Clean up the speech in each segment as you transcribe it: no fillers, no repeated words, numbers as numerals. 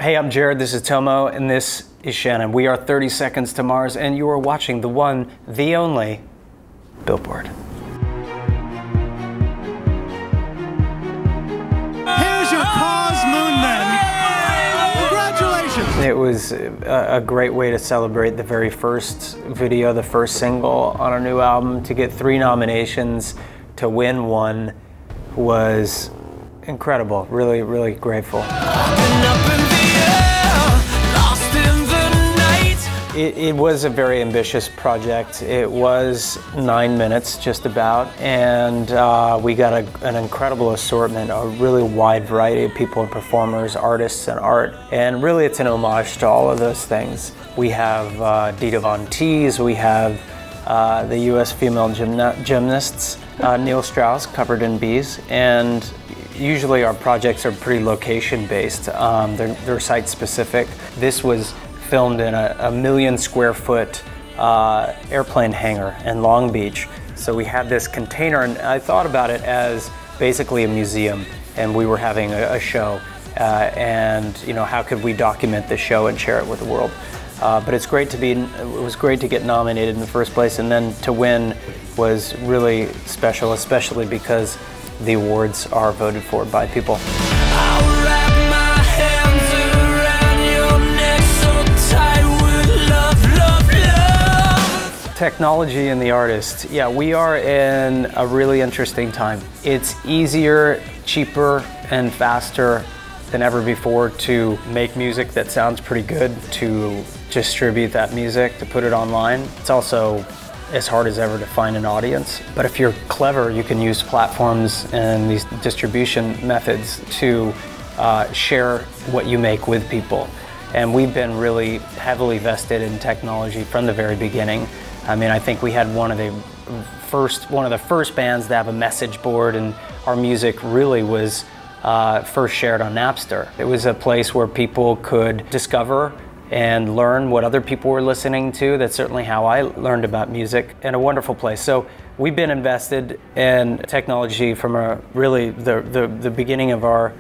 Hey, I'm Jared, this is Tomo, and this is Shannon. We are 30 Seconds to Mars, and you are watching the one, the only, Billboard. Here's your cause, Moonmen! Congratulations! It was a great way to celebrate the very first video, the first single on our new album. To get 3 nominations, to win 1 was incredible. Really, really grateful. It was a very ambitious project. It was 9 minutes, just about, and we got an incredible assortment, a really wide variety of people and performers, artists and art, and really it's an homage to all of those things. We have Dita Von Teese, we have the U.S. female gymnasts, Neil Strauss, covered in bees, and usually our projects are pretty location-based. They're site-specific. This was filmed in a 1 million square foot airplane hangar in Long Beach. So we had this container, and I thought about it as basically a museum, and we were having a show. And you know, how could we document the show and share it with the world? But it was great to get nominated in the first place, and then to win was really special, especially because the awards are voted for by people. Technology and the artist. Yeah, we are in a really interesting time. It's easier, cheaper, and faster than ever before to make music that sounds pretty good, to distribute that music, to put it online. It's also as hard as ever to find an audience. But if you're clever, you can use platforms and these distribution methods to share what you make with people. And we've been really heavily vested in technology from the very beginning. I mean, I think we had one of the first bands to have a message board, and our music really was first shared on Napster. It was a place where people could discover and learn what other people were listening to. That's certainly how I learned about music, and a wonderful place. So we've been invested in technology from really the beginning of our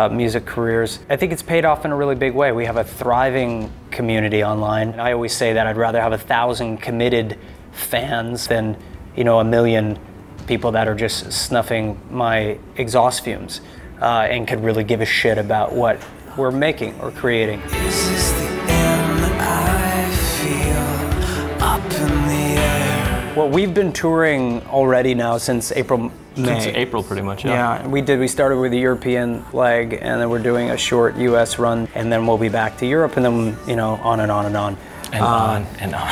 music careers. I think it's paid off in a really big way. We have a thriving community online. And I always say that I'd rather have 1,000 committed fans than, you know, 1 million people that are just snuffing my exhaust fumes and could really give a shit about what we're making or creating. Is this the end I feel up in the air? Well, we've been touring already now since April, May. Since April, pretty much, yeah. Yeah, we started with the European leg, and then we're doing a short US run, and then we'll be back to Europe, and then, you know, on and on and on. And on and on.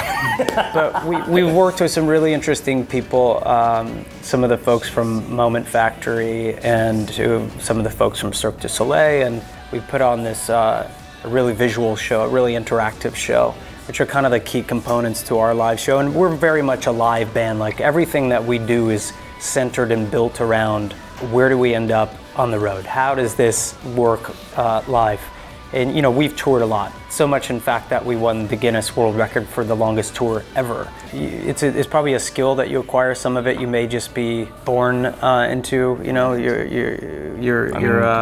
But we've worked with some really interesting people, some of the folks from Moment Factory, and some of the folks from Cirque du Soleil, and we put on this a really visual show, a really interactive show, which are kind of the key components to our live show. And we're very much a live band. Like, everything that we do is centered and built around where do we end up on the road? How does this work live? And you know, we've toured a lot. So much, in fact, that we won the Guinness World Record for the longest tour ever. It's probably a skill that you acquire. Some of it you may just be born into. You know, you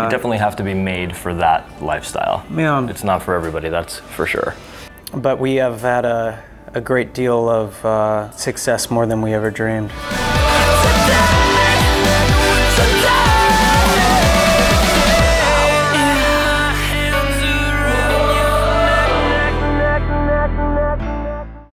definitely have to be made for that lifestyle. Yeah. It's not for everybody, that's for sure. But we have had a great deal of success, more than we ever dreamed.